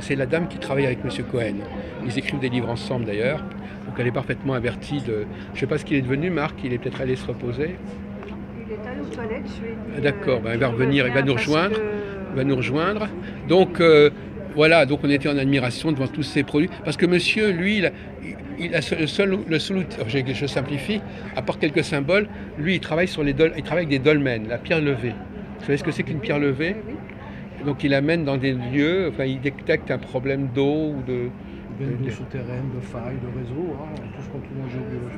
c'est la dame qui travaille avec M. Cohen. Ils écrivent des livres ensemble d'ailleurs. Donc elle est parfaitement avertie de... Je ne sais pas ce qu'il est devenu, Marc, il est peut-être allé se reposer. Il est allé aux toilettes, je lui ai dit... D'accord, il va revenir, il va nous rejoindre. Il va nous rejoindre. Donc voilà, donc on était en admiration devant tous ces produits. Parce que monsieur, lui, il a le seul je simplifie, à part quelques symboles, lui il travaille avec des dolmens, la pierre levée. Vous savez ce que c'est qu'une pierre levée? Oui. Donc il amène dans des lieux, enfin il détecte un problème d'eau ou de souterraines, de failles, de réseaux, hein, tout ce qu'on trouve en géobiologie.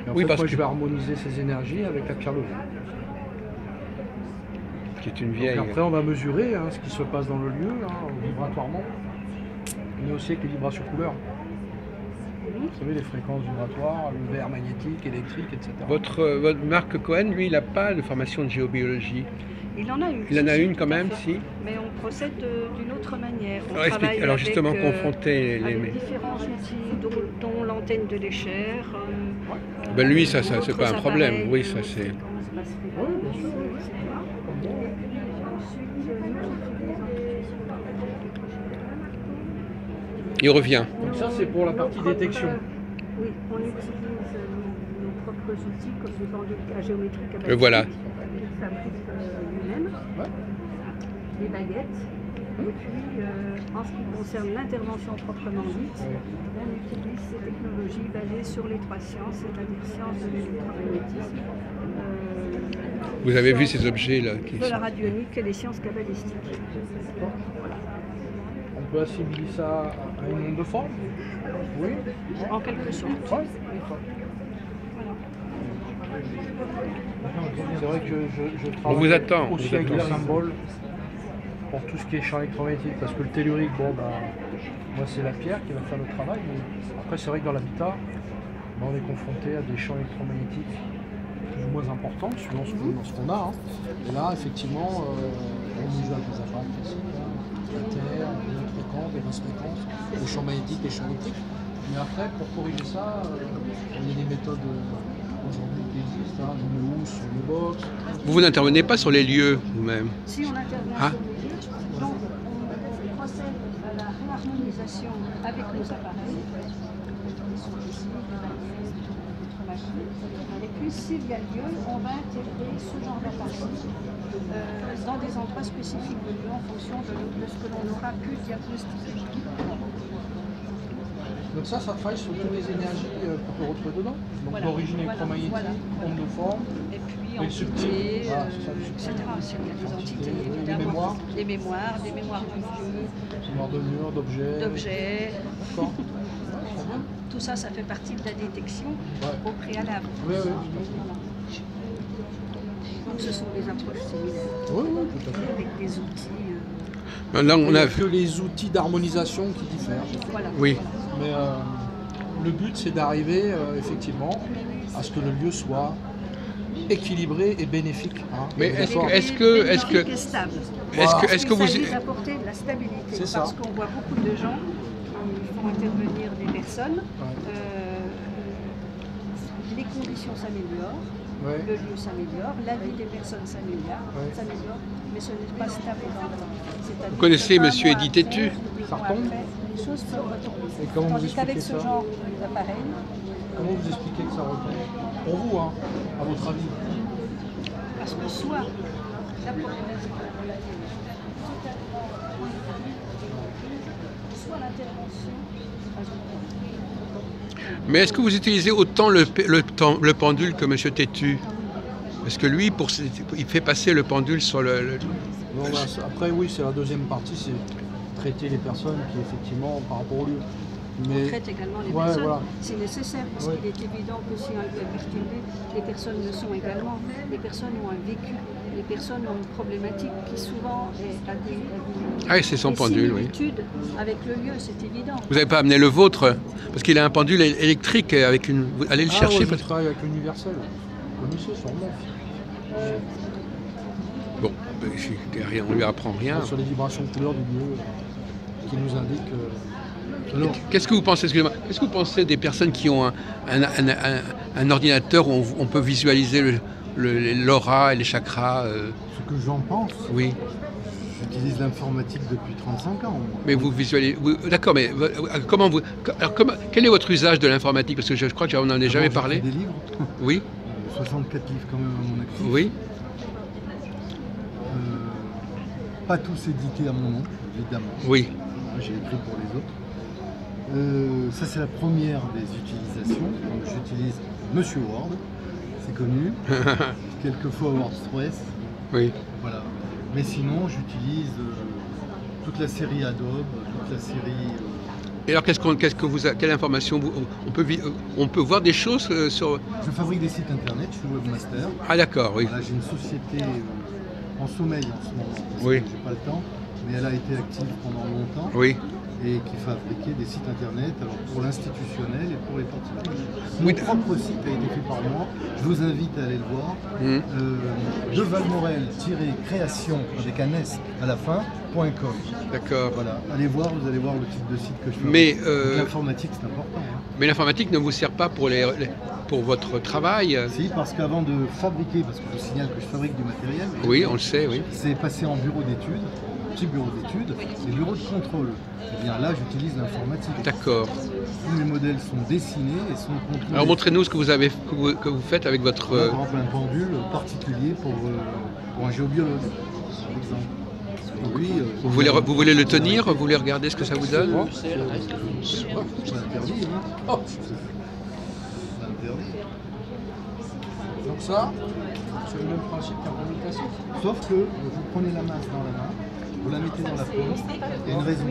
Et en oui, fait, parce moi, que je vais harmoniser ces énergies avec la pierre levée. qui est une vieille. Donc après, on va mesurer ce qui se passe dans le lieu, vibratoirement, mais aussi avec les vibrations couleurs. Vous savez, les fréquences vibratoires, le vert magnétique, électrique, etc. Votre Marc Cohen, lui, il n'a pas de formation de géobiologie. Il en a une. Il en a une quand tout à même, fait. si. Mais on procède d'une autre manière. On Alors, travaille alors justement, avec, confronter les... avec différents outils, dont l'antenne de l'échelle. Ben lui, ça c'est d'autres pas un problème. appareils, Oui, ça c'est... etc. Il revient. Donc ça, c'est pour la partie détection. Oui, on utilise nos propres outils comme des pendules à géométrie cabalistique. Le voilà. Qu'il fabrique lui-même. Ouais. Des baguettes. Et puis, en ce qui concerne l'intervention proprement dite, on utilise ces technologies basées sur les trois sciences, c'est-à-dire sciences de l'électromagnétisme, Vous avez vu ces objets là qui de la sont... radionique et les sciences cabalistiques. On peut assimiler ça à une onde de forme. Oui. En quelque sorte. Ouais. C'est vrai que je travaille vous attend, on aussi vous avec attend. des symboles pour tout ce qui est champ électromagnétique, parce que le tellurique, bon, moi c'est la pierre qui va faire le travail, mais après c'est vrai que dans l'habitat, on est confronté à des champs électromagnétiques plus ou moins importants, suivant ce qu'on a. Et là, effectivement, on mesure avec des appareils classiques, la terre, les fréquences, les basses fréquences, les champs magnétiques, les champs électriques. Mais après, pour corriger ça, il y a des méthodes aujourd'hui qui existent, le housse, le box. Vous n'intervenez pas sur les lieux vous-même? Si on intervient Ah. sur les lieux, donc on procède à la réharmonisation avec nos appareils, qui sont ici, notre machine. Et puis s'il y a lieu, on va intégrer ce genre d'appareil dans des endroits spécifiques de lieu en fonction de ce que l'on aura pu diagnostiquer. Donc ça travaille sur toutes les énergies qu'on peut retrouver dedans. Donc Voilà. l'origine électromagnétique, onde de forme, Et puis les subtils, entités, voilà, c'est ça, le subtil. etc. S'il y a des entités, Les évidemment. mémoires. Des mémoires du lieu, mémoire de mur, d'objets. d'objets. D'accord. Ouais, très bien. Tout ça, ça fait partie de la détection Ouais. au préalable. Oui, oui. Donc ce sont des approches similaires, Oui, oui, tout à fait. avec des outils. Là, on Il n'y a a que les outils d'harmonisation qui diffèrent. Voilà. Oui. Mais le but, c'est d'arriver effectivement à ce que le lieu soit équilibré et bénéfique. Mais D'accord. est-ce que Bénéfique et stable. est-ce que Il vous... s'agit d'apporter de la stabilité. C'est ça. Parce qu'on voit beaucoup de gens qui font intervenir des personnes. Ouais. Les conditions s'améliorent. Ouais. Le lieu s'améliore, la vie des personnes s'améliore, Ouais. mais ce n'est pas stable dans le temps. C'est-à-dire Vous connaissez qu'un monsieur mois Eddy après, Tétu? des Ça mois retombe après, les choses peuvent retomber. Et comment vous Tandis qu'avec expliquez ce ça genre d'appareil, Comment vous expliquez que ça retombe? Pour vous, à votre avis? parce que soit la problématique est relative totalement soit l'intervention Mais est-ce que vous utilisez autant le pendule que monsieur Tétu? Parce que lui, il fait passer le pendule sur le... Non, après, oui, c'est la deuxième partie, c'est traiter les personnes qui, effectivement, par rapport au lieu. on traite également les Ouais, personnes. voilà. C'est nécessaire parce Ouais. qu'il est évident que si un lieu est perturbé, les personnes le sont également. Les personnes ont un vécu, les personnes ont une problématique qui souvent a des Ah, c'est son pendule, oui. similitudes avec le lieu, c'est évident. Vous n'avez pas amené le vôtre? Parce qu'il a un pendule électrique avec une... Vous allez le chercher Ouais, parce... je travaille avec l'universel. Connaissez, sûrement. Bon, on lui apprend rien. Sur les vibrations de couleur du lieu qui nous indiquent... Alors, Qu'est-ce que vous pensez, excusez-moi, qu'est-ce que vous pensez des personnes qui ont un ordinateur où on peut visualiser l'aura et les chakras ce que j'en pense, Oui. j'ai J'utilise l'informatique depuis 35 ans. Mais vous visualisez... D'accord, mais comment vous... Alors, quel est votre usage de l'informatique? Parce que je crois qu'on n'en a jamais parlé. Des livres. Oui. 64 livres quand même à mon actif. Oui. Pas tous édités à mon nom, évidemment. Oui. J'ai écrit pour les autres. Ça c'est la première des utilisations. Donc j'utilise Monsieur Word, c'est connu. Quelquefois WordPress. Oui. Voilà. Mais sinon j'utilise toute la série Adobe, toute la série... Et alors quelle information on peut voir des choses sur... Je fabrique des sites internet, je suis webmaster. Ah d'accord, oui. Voilà, j'ai une société en sommeil en ce moment, parce Oui. que j'ai pas le temps, mais elle a été active pendant longtemps. Oui. Et qui fabriquait des sites internet, alors pour l'institutionnel et pour les particuliers. Mon Oui. propre site a été fait par moi, je vous invite à aller le voir. De Valmorel-création avec un S à la fin.com. D'accord. Voilà, allez voir, vous allez voir le type de site que je fais. Mais l'informatique c'est important. Hein. Mais l'informatique ne vous sert pas pour votre travail? Si, parce qu'avant de fabriquer, parce que je vous signale que je fabrique du matériel. Oui, on le sait, oui. C'est passé en bureau d'études. Petit bureau d'études, et bureau de contrôle. Et bien là, j'utilise l'informatique. D'accord. Tous mes modèles sont dessinés et sont contrôlés. Alors montrez-nous ce que vous faites avec votre... Par exemple, un pendule particulier pour un géobiologue, par exemple. Et lui, vous voulez le tenir? Vous voulez regarder ce que ça vous donne? c'est interdit, hein. C'est interdit. Donc ça, c'est le même principe qu'un produit classique. Sauf que vous prenez la masse dans la main, vous la mettez dans la paume, il y a une raison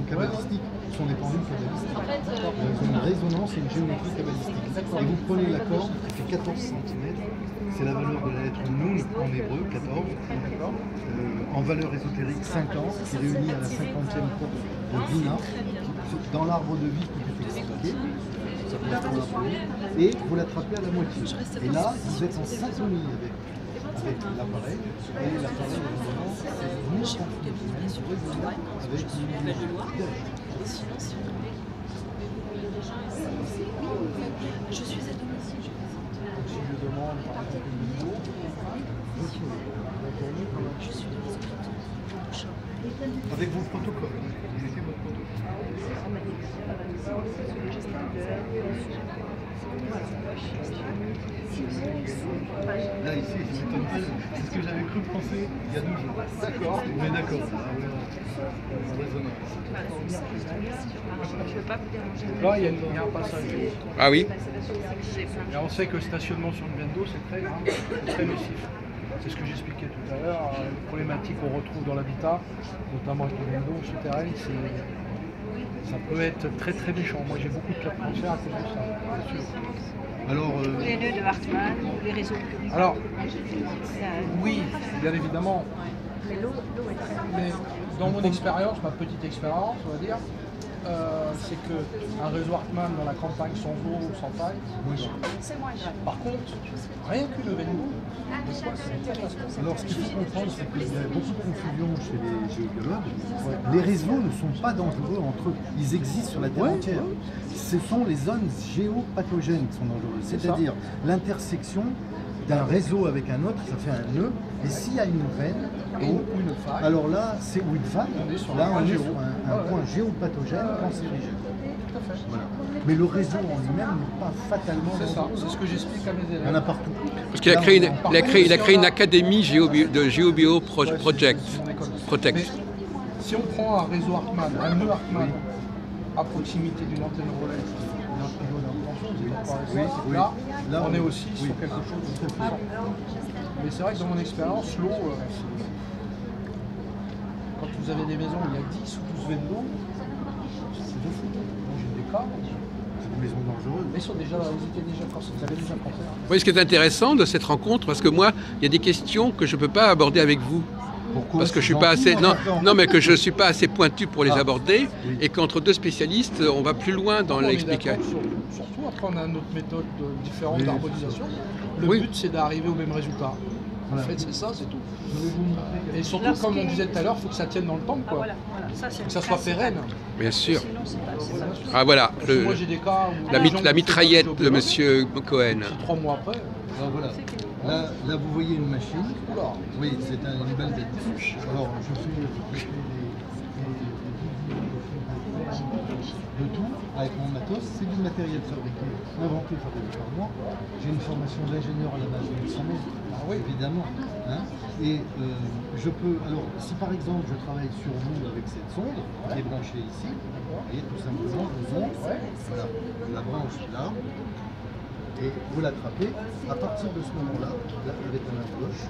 cabalistique, ce sont des pendules cabalistiques. Ils ont une résonance et une géométrie cabalistique. Et vous prenez la corde qui fait 14 cm, c'est la valeur de la lettre Nun en hébreu, 14, en valeur ésotérique 50, qui réunit à la 50e corde de Bina, dans l'arbre de vie qui est expliqué. Ça correspond à l'arbre de vie, et vous l'attrapez à la moitié. Et là, vous êtes en synchronie avec l'appareil, et l'appareil évidemment c'est vous avec Je suis à domicile. Si je demande par exemple une vidéo, Je suis dans les hôpitaux. avec vos protocoles, vous mettez votre protocole. Là ici, je m'étonne pas, c'est ce que j'avais cru penser il y a 12 jours. D'accord, mais d'accord. là il y a un passage. Ah oui. Et on sait que le stationnement sur une bendo c'est très grave, c'est très nocif. C'est ce que j'expliquais tout à l'heure, les problématiques qu'on retrouve dans l'habitat, notamment avec les bendos souterraines, ça peut être très très méchant. Moi j'ai beaucoup de cas de cancer à cause de ça, bien sûr. Alors, Les nœuds de Hartmann, les réseaux. Alors, oui, bien évidemment, mais dans mon expérience, ma petite expérience, on va dire, c'est qu'un réseau Hartmann dans la campagne sans eau ou sans paille, C'est moins grave. par contre, rien qu'une Vendo, des fois c'est une catastrophe. alors, ce qu'il faut comprendre, c'est qu'il y a beaucoup de confusion chez les géobiologues. Les réseaux ne sont pas dangereux entre eux. Ils existent sur la Terre entière. Ce sont les zones géopathogènes qui sont dangereuses. C'est-à-dire l'intersection d'un réseau avec un autre, ça fait un nœud. Et s'il y a une veine, Ou une faille. alors là, c'est ou une faille. On est sur Là, un on point est géo. sur un point géopathogène cancérigène. Tout à fait. Voilà. Mais le réseau en lui-même n'est pas fatalement C'est ça, dangereux. c'est ce que j'explique à mes Il y en élèves. a partout. Parce qu'il a créé une académie de GeoBio Project. Mais si on prend un réseau Hartmann, un nœud Hartmann, à proximité d'une antenne relais, d'un tuyau d'intention, Oui, là, on est aussi oui. sur quelque chose de très puissant. Mais c'est vrai que dans mon expérience, l'eau, quand vous avez des maisons où il y a 10 ou 12 veines d'eau, c'est de fou. Moi j'ai des cas, C'est une maison dangereuse. mais ils étaient déjà cancer, ils avaient déjà cancer. Oui, ce qui est intéressant de cette rencontre, parce que moi, il y a des questions que je ne peux pas aborder avec vous. Pourquoi? Parce que je suis pas assez mais que je suis pas assez pointu pour les Ah, aborder oui. et qu'entre deux spécialistes, on va plus loin dans On est l'explication. d'accord surtout, après on a une autre méthode différente Oui. d'harmonisation. Le Oui. but c'est d'arriver au même résultat. Voilà. En fait c'est ça, c'est tout. Je vais vous montrer. Et surtout comme on disait tout à l'heure, il faut que ça tienne dans le temps, Ah, quoi. voilà, ça, c'est Que ça soit pérenne. Bien sûr. Sinon, c'est pas. Ah voilà, Parce que moi j'ai des cas où la les gens mitraillette qui font de du Monsieur Cohen. Puis 3 mois après, Alors voilà. Là, vous voyez une machine. Oui, c'est une belle bête. Alors, je fais des de tout avec mon matos. C'est du matériel fabriqué, inventé, fabriqué par moi. J'ai une formation d'ingénieur à la base, donc ça m'aide, évidemment. Hein. Et je peux, alors si par exemple je travaille sur vous avec cette sonde qui est branchée ici, vous voyez tout simplement, je montre, voilà, la branche là, et vous l'attrapez. À partir de ce moment-là, avec la main gauche,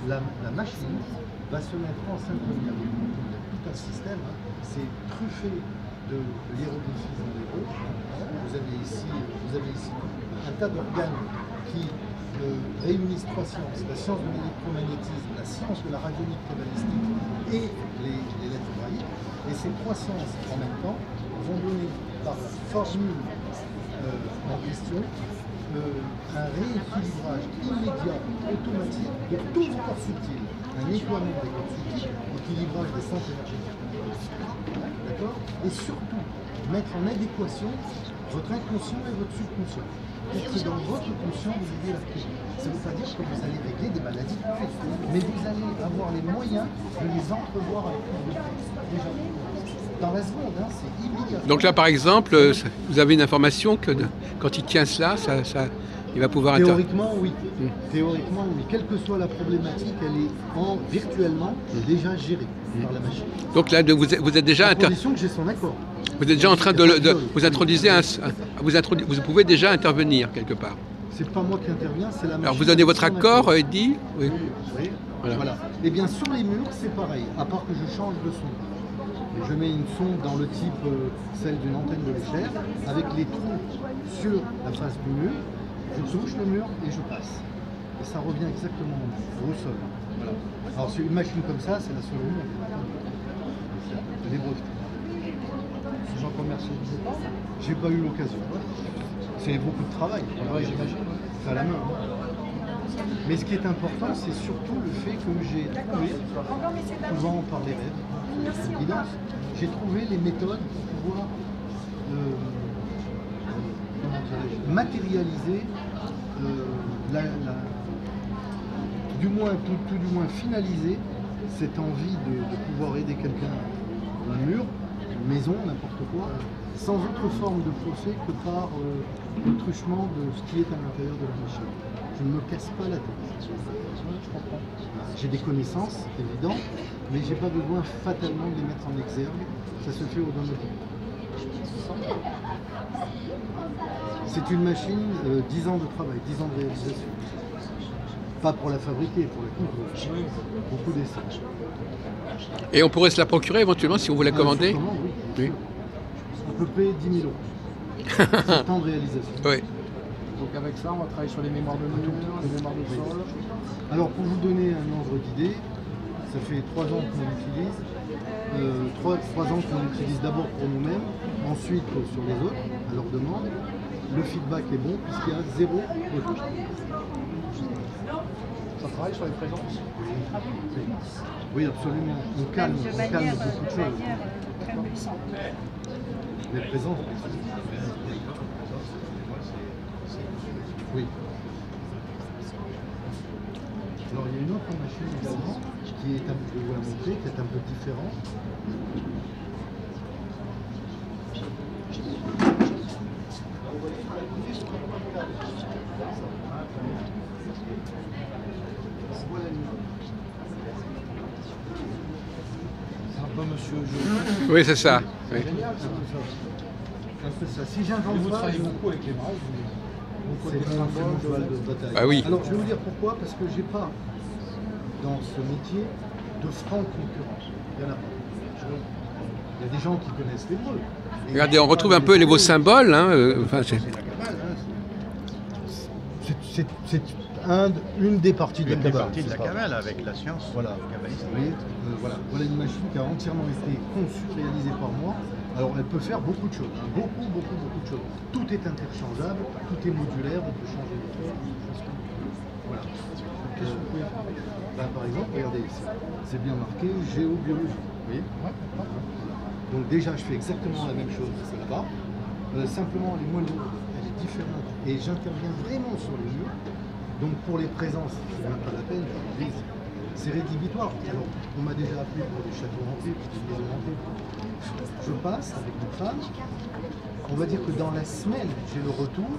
la machine va se mettre en synchronie avec vous. Il y a tout un système, hein. C'est truffé de hiéroglyphisme des héros. Vous avez ici un tas d'organes qui réunissent trois sciences, la science de l'électromagnétisme, la science de la radiomique cabalistique et les lettres brailles. Et ces trois sciences en même temps vont donner par la formule en question un rééquilibrage immédiat, automatique de tous les corps subtils, un nettoiement des corps subtils, équilibrage des centres énergétiques. D'accord? Et surtout, mettre en adéquation votre inconscient et votre subconscient. Pour que dans votre conscient, vous ayez la clé. Ça ne veut pas dire que vous allez régler des maladies, mais vous allez avoir les moyens de les entrevoir avec plus de déjà. Dans la seconde, hein, c'est immédiat. Donc là, par exemple, vous avez une information que quand il tient cela, il va pouvoir Théoriquement, oui. Théoriquement, oui. Quelle que soit la problématique, elle est virtuellement déjà gérée par la machine. Donc là, vous êtes déjà... À condition que j'ai son accord. Vous êtes déjà en train vous pouvez déjà intervenir quelque part. C'est pas moi qui interviens, c'est la machine. Alors vous donnez votre accord, dit oui. Oui. Voilà. Et bien sur les murs, c'est pareil, à part que je change de son. Je mets une sonde dans le type, celle d'une antenne de l'échelle, avec les trous sur la face du mur. Je touche le mur et je passe. Et ça revient exactement au sol. Voilà. Alors c'est une machine comme ça, c'est la seule au monde. Elle est brevetée. Si j'en commercialise pas, j'ai pas eu l'occasion. C'est beaucoup de travail. J'imagine. C'est à la main. Mais ce qui est important, c'est surtout le fait que j'ai trouvé, souvent par les rêves, guidance, j'ai trouvé les méthodes pour pouvoir matérialiser, du moins, tout du moins finaliser cette envie de pouvoir aider quelqu'un dans un mur, une maison, n'importe quoi, sans autre forme de procès que par le truchement de ce qui est à l'intérieur de la machine. Je ne me casse pas la tête. Je comprends. J'ai des connaissances, évident, mais j'ai pas besoin fatalement de les mettre en exergue. Ça se fait au don de temps. C'est une machine, 10 ans de travail, 10 ans de réalisation. Pas pour la fabriquer, pour la coudre. Beaucoup d'essais. Et on pourrait se la procurer éventuellement si on vous la commandez? Oui. On peut payer 10 000 €. C'est le temps de réalisation. Oui. Donc avec ça, on va travailler sur les mémoires de mur, les mémoires de sol. Alors pour vous donner un ordre d'idée, ça fait 3 ans qu'on l'utilise. 3 ans qu'on l'utilise d'abord pour nous-mêmes, ensuite sur les autres, à leur demande. Le feedback est bon puisqu'il y a 0 retour. Ça travaille sur les présences? Oui, absolument. On calme beaucoup de choses. Très puissant. Les présences, oui. Alors il y a une autre machine également qui est, je vais vous la montrer, qui est un peu différente. C'est un peu monsieur Joe. Oui, c'est ça. Oui. Génial, Un peu ça. Si j'invente vous pas, travaillez beaucoup avec les bras. c'est mon cheval de bataille. Ah oui. Alors je vais vous dire pourquoi, parce que j'ai pas dans ce métier de francs concurrents. Il n'y en a pas. Il y a des gens qui connaissent l'hébreu. Regardez, on retrouve un peu les beaux symboles. Hein, C'est une des parties de la Kabbale. Partie de la Kabbale avec la science. Voilà. kabbaliste. Vous voyez, voilà une machine qui a entièrement été conçue, réalisée par moi. Alors elle peut faire beaucoup de choses, hein. Beaucoup de choses. Tout est interchangeable, tout est modulaire, on peut changer les trucs. Voilà. Qu'est-ce que vous pouvez faire? Là, par exemple, regardez ici, c'est bien marqué géobiologie. Vous voyez? Donc déjà, je fais exactement la même chose que là-bas. Simplement, elle est moins lourde, elle est différente. Et j'interviens vraiment sur les murs. Donc pour les présences, c'est même pas la peine, c'est rédhibitoire. Alors, on m'a déjà appelé pour des châteaux hantés, pour des maisons hantées. Je passe avec une femme, on va dire que dans la semaine, j'ai le retour.